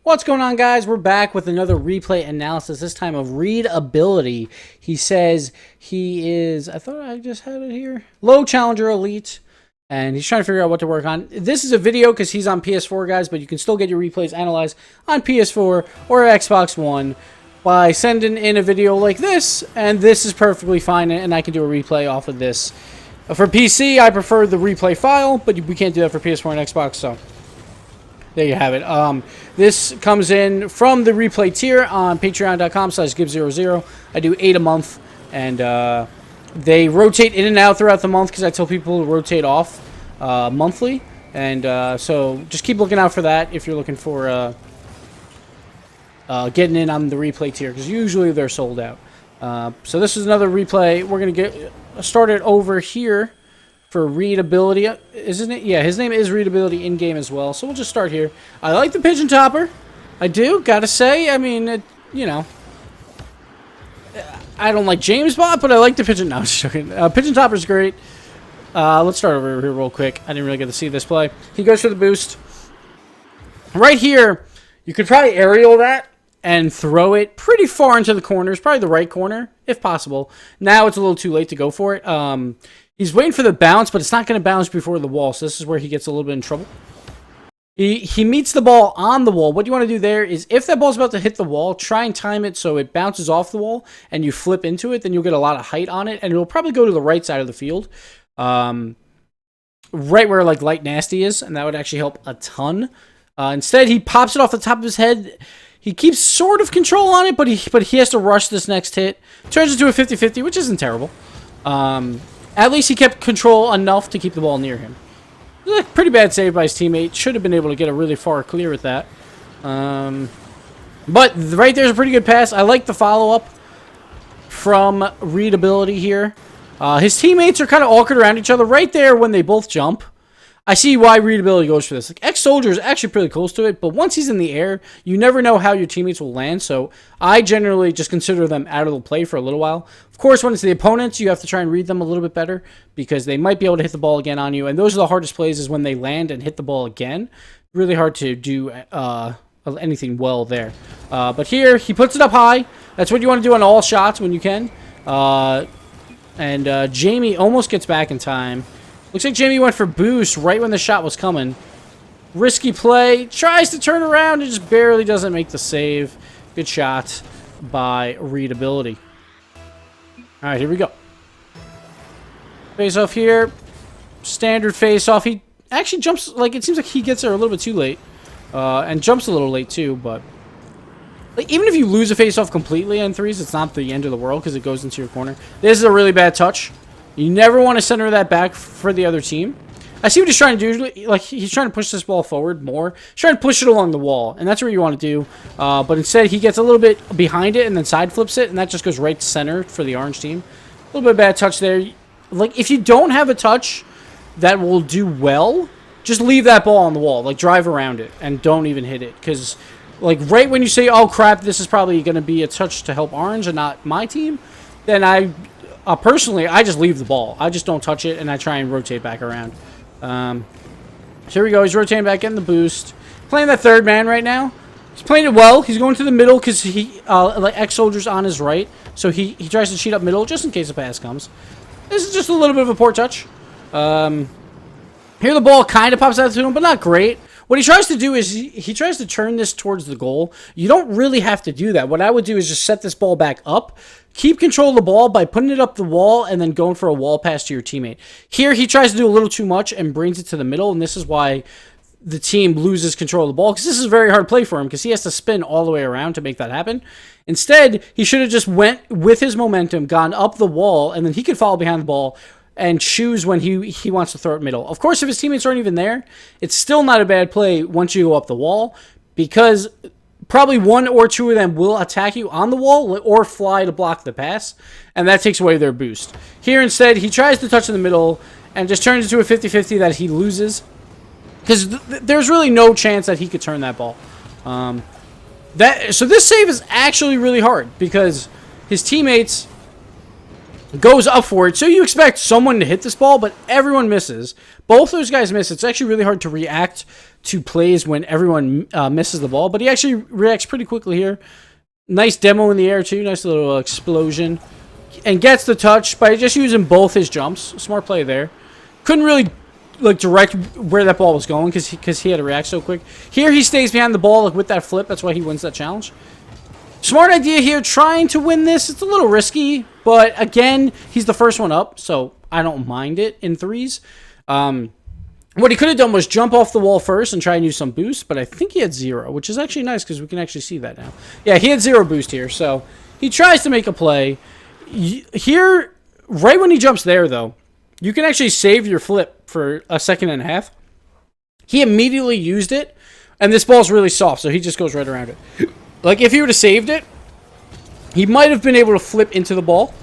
What's going on, guys? We're back with another replay analysis, this time of readability. He says he is, I thought I just had it here, low challenger elite, and he's trying to figure out what to work on. This is a video because he's on PS4, guys, but you can still get your replays analyzed on PS4 or Xbox One by sending in a video like this, and this is perfectly fine, and I can do a replay off of this. For PC, I prefer the replay file, but we can't do that for PS4 and Xbox, so there you have it. This comes in from the replay tier on patreon.com/Gibbs00. I do 8 a month, and they rotate in and out throughout the month because I tell people to rotate off monthly. And so just keep looking out for that if you're looking for getting in on the replay tier, because usually they're sold out. So this is another replay. We're going to get started over here for readability. Isn't it? Yeah, his name is readability in-game as well. So we'll just start here. I like the pigeon topper. I do, gotta say. I mean, you know, I don't like James Bond, but I like the pigeon. No, I'm just joking. Pigeon topper's great. Let's start over here real quick. I didn't really get to see this play. He goes for the boost. Right here, you could probably aerial that and throw it pretty far into the corners, probably the right corner, if possible. Now it's a little too late to go for it. He's waiting for the bounce, but it's not going to bounce before the wall, so this is where he gets a little bit in trouble. He meets the ball on the wall. What you want to do there is, if that ball's about to hit the wall, try and time it so it bounces off the wall and you flip into it. Then you'll get a lot of height on it, and it'll probably go to the right side of the field, right where like Light Nasty is, and that would actually help a ton. Instead, he pops it off the top of his head. He keeps sort of control on it, but he has to rush this next hit. Turns into a 50-50, which isn't terrible. At least he kept control enough to keep the ball near him. Pretty bad save by his teammate. Should have been able to get a really far clear with that. But right there's a pretty good pass. I like the follow-up from readability here. His teammates are kind of awkward around each other right there when they both jump. I see why readability goes for this. Like, ex-soldier is actually pretty close to it, but once he's in the air, you never know how your teammates will land, so I generally just consider them out of the play for a little while. Of course, when it's the opponents, you have to try and read them a little bit better, because they might be able to hit the ball again on you, and those are the hardest plays, is when they land and hit the ball again. Really hard to do anything well there. But here, he puts it up high. That's what you want to do on all shots when you can. Jamie almost gets back in time. Looks like Jamie went for boost right when the shot was coming. Risky play. Tries to turn around and just barely doesn't make the save. Good shot by readability. All right, here we go. Face off here. Standard face off. He actually jumps, like, it seems like he gets there a little bit too late. And jumps a little late too, but like, even if you lose a face off completely on threes, it's not the end of the world because it goes into your corner. This is a really bad touch. You never want to center that back for the other team. I see what he's trying to do. Like, he's trying to push this ball forward more. He's trying to push it along the wall, and that's what you want to do. But instead, he gets a little bit behind it and then side flips it, and that just goes right to center for the orange team. A little bit of bad touch there. Like, if you don't have a touch that will do well, just leave that ball on the wall. Like, drive around it and don't even hit it. Because, like, right when you say, oh, crap, this is probably going to be a touch to help orange and not my team, then personally, I just leave the ball. I just don't touch it, and I try and rotate back around. So here we go. He's rotating back, getting the boost. Playing that third man right now. He's playing it well. He's going to the middle because he, like, ex-soldier's on his right. So he tries to cheat up middle just in case a pass comes. This is just a little bit of a poor touch. Here the ball kind of pops out to him, but not great. What he tries to do is he tries to turn this towards the goal. You don't really have to do that. What I would do is just set this ball back up. Keep control of the ball by putting it up the wall and then going for a wall pass to your teammate. Here, he tries to do a little too much and brings it to the middle, and this is why the team loses control of the ball, because this is a very hard play for him because he has to spin all the way around to make that happen. Instead, he should have just went with his momentum, gone up the wall, and then he could follow behind the ball and choose when he wants to throw it middle. Of course, if his teammates aren't even there, it's still not a bad play once you go up the wall, because probably one or two of them will attack you on the wall or fly to block the pass, and that takes away their boost. Here, instead, he tries to touch in the middle and just turns into a 50-50 that he loses, because there's really no chance that he could turn that ball. So this save is actually really hard because his teammates goes up for it. So you expect someone to hit this ball, but everyone misses. Both those guys miss. It's actually really hard to react to plays when everyone misses the ball, but he actually reacts pretty quickly here. Nice demo in the air, too. Nice little explosion. And gets the touch by just using both his jumps. Smart play there. Couldn't really like direct where that ball was going because he had to react so quick. Here he stays behind the ball like with that flip. That's why he wins that challenge. Smart idea here, trying to win this. It's a little risky, but again, he's the first one up, so I don't mind it in threes. What he could have done was jump off the wall first and try and use some boost, but I think he had 0, which is actually nice because we can actually see that now. Yeah, he had 0 boost here, so he tries to make a play. Here, right when he jumps there, though, you can actually save your flip for a second and a half. He immediately used it, and this ball's really soft, so he just goes right around it. Like, if he would have saved it, he might have been able to flip into the ball.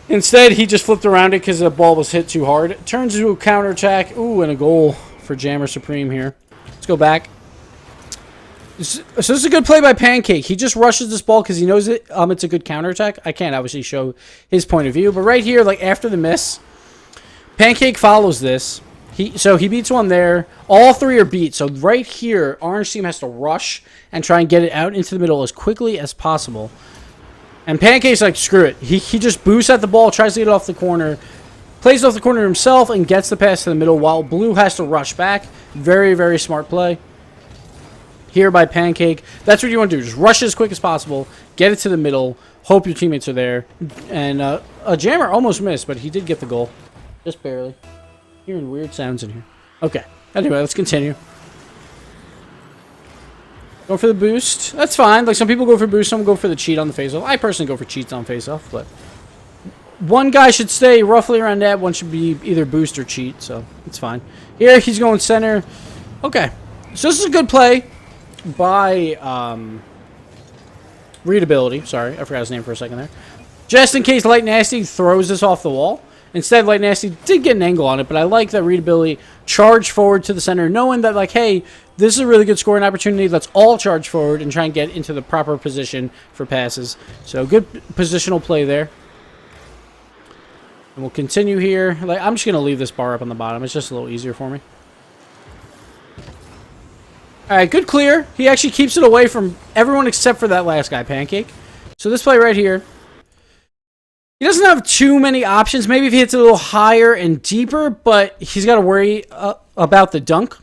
Instead, he just flipped around it because the ball was hit too hard. It turns into a counterattack. Ooh, and a goal for Jammer Supreme here. Let's go back. So this is a good play by Pancake. He just rushes this ball because he knows it's a good counterattack. I can't obviously show his point of view. But right here, like after the miss, Pancake follows this. So he beats one there. All 3 are beat. So right here, Orange Team has to rush and try and get it out into the middle as quickly as possible. And Pancake's like, screw it. He just boosts at the ball, tries to get it off the corner, plays off the corner himself, and gets the pass to the middle while Blue has to rush back. Very, very smart play here by Pancake. That's what you want to do. Just rush as quick as possible, get it to the middle, hope your teammates are there. And a Jammer almost missed, but he did get the goal. Just barely. Hearing weird sounds in here. Okay. Anyway, let's continue. Going for the boost. That's fine. Like, some people go for boost, some go for the cheat on the face-off. I personally go for cheats on face-off, but one guy should stay roughly around that. One should be either boost or cheat, so it's fine. Here, he's going center. Okay. So this is a good play by Readability. Sorry, I forgot his name for a second there. Just in case Light Nasty throws this off the wall. Instead, Light Nasty did get an angle on it, but I like that Readability charged forward to the center, knowing that, like, hey, this is a really good scoring opportunity. Let's all charge forward and try and get into the proper position for passes. So, good positional play there. And we'll continue here. Like, I'm just going to leave this bar up on the bottom. It's just a little easier for me. All right, good clear. He actually keeps it away from everyone except for that last guy, Pancake. So, this play right here. He doesn't have too many options. Maybe if he hits it a little higher and deeper, but he's got to worry about the dunk.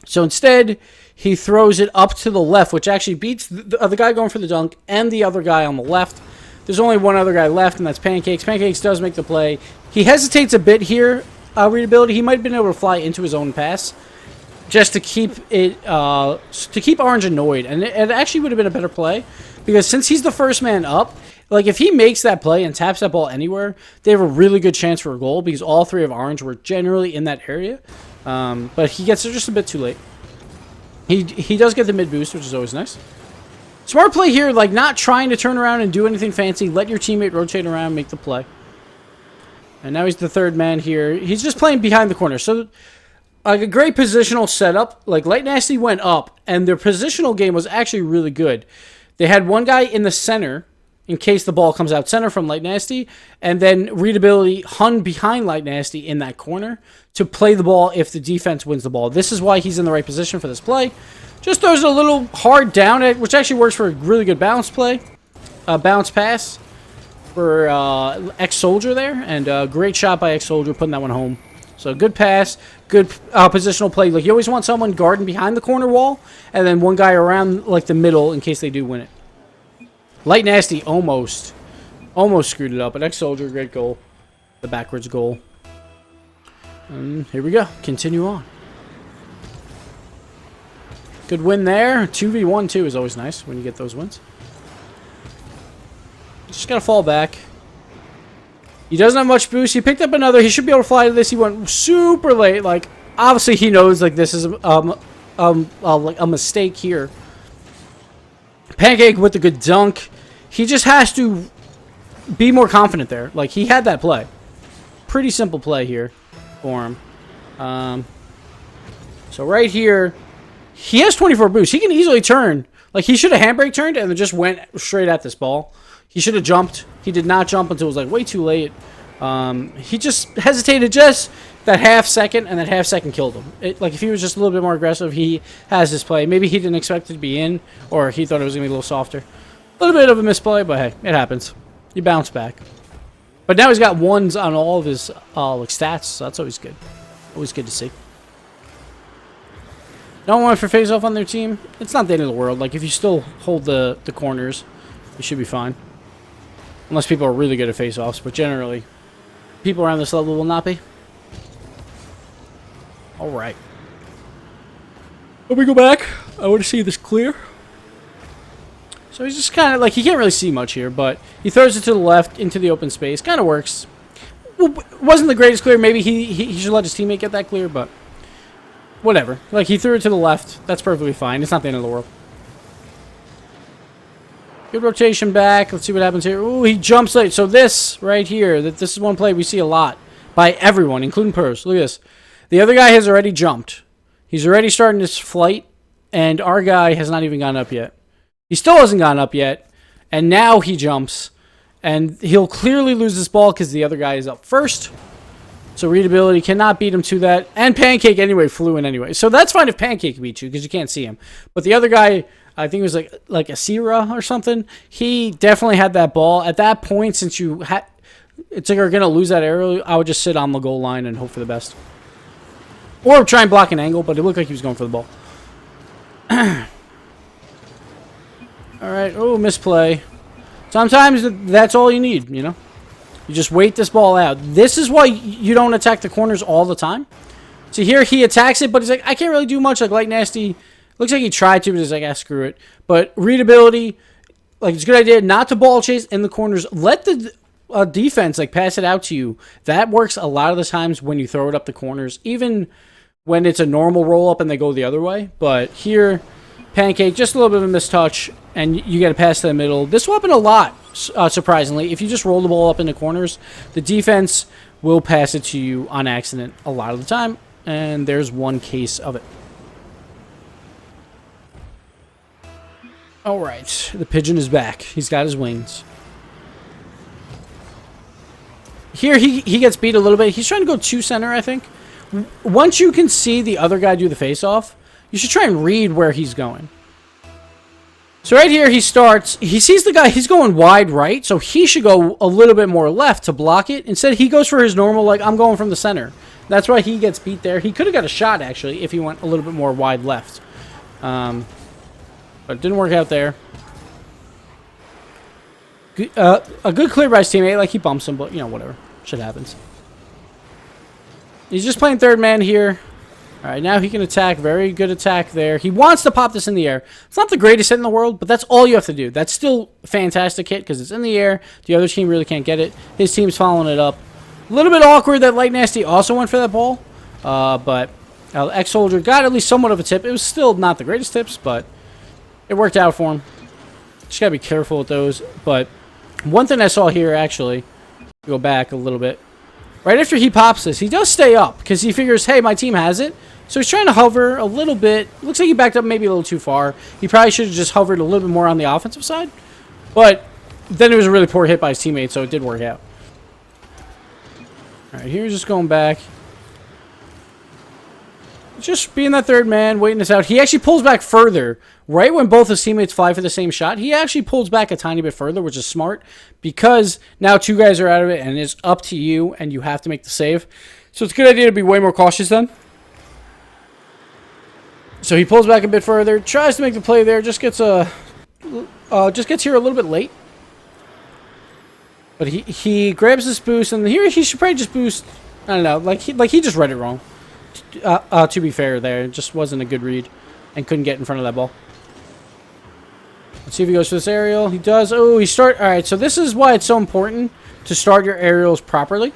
So instead, he throws it up to the left, which actually beats the guy going for the dunk and the other guy on the left. There's only one other guy left, and that's Pancakes. Pancakes does make the play. He hesitates a bit here, Readability. He might have been able to fly into his own pass just to keep it to keep Orange annoyed. And it actually would have been a better play because since he's the first man up, like, if he makes that play and taps that ball anywhere, they have a really good chance for a goal because all 3 of Orange were generally in that area. But he gets there just a bit too late. He does get the mid boost, which is always nice. Smart play here, like, not trying to turn around and do anything fancy. Let your teammate rotate around, make the play. And now he's the 3rd man here. He's just playing behind the corner. So, like, a great positional setup. Like, Light Nasty went up, and their positional game was actually really good. They had one guy in the center in case the ball comes out center from Light Nasty, and then Readability hung behind Light Nasty in that corner to play the ball if the defense wins the ball. This is why he's in the right position for this play. Just throws it a little hard down, which actually works for a really good bounce play. Bounce pass for Ex-Soldier there, and great shot by Ex-Soldier putting that one home. So good pass, good positional play. Like, you always want someone guarding behind the corner wall, and then one guy around like the middle in case they do win it. Light Nasty almost screwed it up, but Ex-Soldier, great goal. The backwards goal. And here we go. Continue on. Good win there. 2v1 too is always nice when you get those wins. Just gotta fall back. He doesn't have much boost. He picked up another. He should be able to fly to this. He went super late. Like, obviously he knows, like, this is like a mistake here. Pancake with the good dunk. He just has to be more confident there. Like, he had that play. Pretty simple play here for him. So right here, he has 24 boost. He can easily turn. Like, he should have handbrake turned and then just went straight at this ball. He should have jumped. He did not jump until it was like way too late. He just hesitated just that half second, and that half second killed him. Like if he was just a little bit more aggressive, he has his play. Maybe he didn't expect it to be in, or he thought it was going to be a little softer. A little bit of a misplay, but hey, it happens. You bounce back. But now he's got ones on all of his like stats, so that's always good. Always good to see. No one for face off on their team. It's not the end of the world. Like if you still hold the corners, you should be fine. Unless people are really good at face offs, but generally, people around this level will not be. All right. Let me go back. I want to see this clear. So he's just kind of like, he can't really see much here, but he throws it to the left into the open space. Kind of works. Well, wasn't the greatest clear. Maybe he should let his teammate get that clear, but whatever. Like, he threw it to the left. That's perfectly fine. It's not the end of the world. Good rotation back. Let's see what happens here. Ooh, he jumps late. So this right here, this is one play we see a lot by everyone, including pros. Look at this. The other guy has already jumped. He's already starting his flight, and our guy has not even gone up yet. He still hasn't gone up yet, and now he jumps, and he'll clearly lose this ball because the other guy is up first. So readability cannot beat him to that, and Pancake anyway flew in anyway. So that's fine if Pancake beats you because you can't see him. But the other guy, I think it was like a Sierra or something. He definitely had that ball at that point. Since you had, it's like you're gonna lose that arrow. I would just sit on the goal line and hope for the best, or try and block an angle. But it looked like he was going for the ball. All right. Oh, misplay. Sometimes that's all you need, you know? You just wait this ball out. This is why you don't attack the corners all the time. So here he attacks it, but he's like, I can't really do much. Like Light Nasty, looks like he tried to, but he's like, ah, screw it. But readability, like, it's a good idea not to ball chase in the corners. Let the defense, like, pass it out to you. That works a lot of the times when you throw it up the corners, even when it's a normal roll-up and they go the other way. But here, Pancake, just a little bit of a mistouch, and you get a pass to the middle. This will happen a lot, surprisingly. If you just roll the ball up in the corners, the defense will pass it to you on accident a lot of the time, and there's one case of it. All right, the pigeon is back. He's got his wings. Here, he gets beat a little bit. He's trying to go to center, I think. Once you can see the other guy do the face-off, you should try and read where he's going. So right here, he starts. He sees the guy. He's going wide right, so he should go a little bit more left to block it. Instead, he goes for his normal, like, I'm going from the center. That's why he gets beat there. He could have got a shot, actually, if he went a little bit more wide left. But it didn't work out there. A good clear by his teammate. Like, he bumps him, but, you know, whatever. Shit happens. He's just playing third man here. All right, now he can attack. Very good attack there. He wants to pop this in the air. It's not the greatest hit in the world, but that's all you have to do. That's still a fantastic hit because it's in the air. The other team really can't get it. His team's following it up. A little bit awkward that Light Nasty also went for that ball, but Ex-Soldier got at least somewhat of a tip. It was still not the greatest tips, but it worked out for him. Just got to be careful with those. But one thing I saw here, actually, go back a little bit. Right after he pops this, he does stay up because he figures, hey, my team has it. So he's trying to hover a little bit. Looks like he backed up maybe a little too far. He probably should have just hovered a little bit more on the offensive side. But then it was a really poor hit by his teammate, so it did work out. All right, here's just going back. Just being that third man, waiting this out. He actually pulls back further. Right when both his teammates fly for the same shot, he actually pulls back a tiny bit further, which is smart. Because now two guys are out of it, and it's up to you, and you have to make the save. So it's a good idea to be way more cautious then. So he pulls back a bit further, tries to make the play there, just gets here a little bit late. But he grabs this boost, and here he should probably just boost. I don't know, like he just read it wrong. To be fair, there it just wasn't a good read, and couldn't get in front of that ball. Let's see if he goes for this aerial. He does. Oh, he start. All right, so this is why it's so important to start your aerials properly.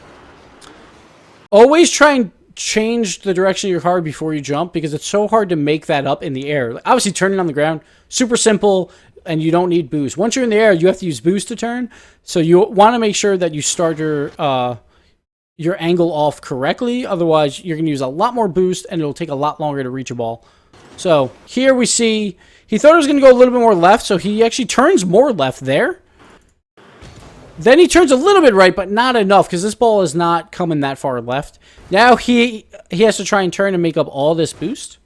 Always try and change the direction of your car before you jump because it's so hard to make that up in the air. Obviously, turning on the ground, super simple, and you don't need boost. Once you're in the air, you have to use boost to turn. So you want to make sure that you start your angle off correctly. Otherwise, you're going to use a lot more boost, and it'll take a lot longer to reach a ball. So here we see he thought it was going to go a little bit more left, so he actually turns more left there. Then he turns a little bit right, but not enough because this ball is not coming that far left. Now he has to try and turn and make up all this boost,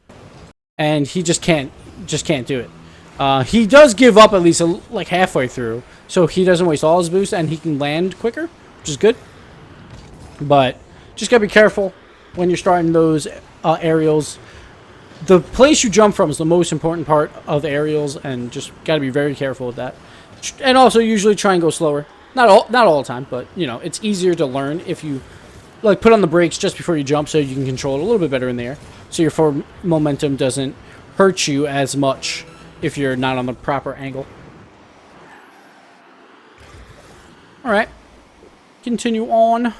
and he just can't do it. He does give up at least like halfway through, so he doesn't waste all his boost and he can land quicker, which is good. But just gotta be careful when you're starting those aerials. The place you jump from is the most important part of the aerials, and just gotta be very careful with that. And also usually try and go slower. Not all the time, but you know, it's easier to learn if you like put on the brakes just before you jump, so you can control it a little bit better in the air, so your forward momentum doesn't hurt you as much if you're not on the proper angle. All right, continue on.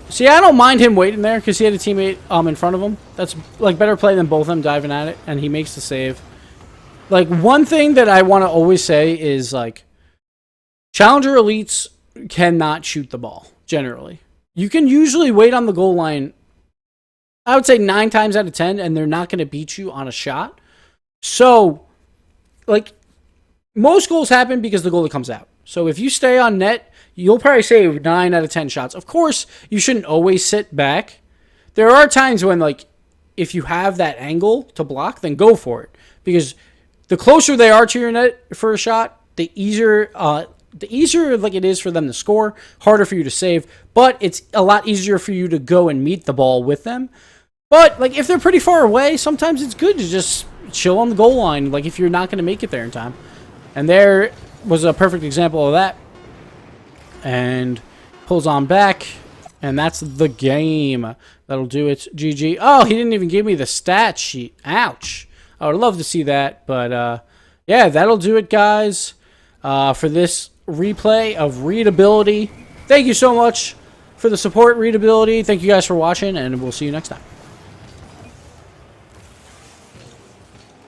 See, I don't mind him waiting there because he had a teammate in front of him. That's like better play than both of them diving at it, and he makes the save. Like, one thing that I want to always say is like, Challenger elites cannot shoot the ball, generally. You can usually wait on the goal line, I would say 9 times out of 10, and they're not going to beat you on a shot. So, like, most goals happen because the goalie comes out. So if you stay on net, you'll probably save 9 out of 10 shots. Of course, you shouldn't always sit back. There are times when, like, if you have that angle to block, then go for it. Because the closer they are to your net for a shot, the easier like it is for them to score, harder for you to save, but it's a lot easier for you to go and meet the ball with them. But like if they're pretty far away, sometimes it's good to just chill on the goal line, like if you're not going to make it there in time. And there was a perfect example of that. And pulls on back, and that's the game. That'll do it. GG. Oh, he didn't even give me the stat sheet. Ouch. I would love to see that, but yeah, that'll do it, guys, for this replay of readability. Thank you so much for the support, readability. Thank you guys for watching, and we'll see you next time.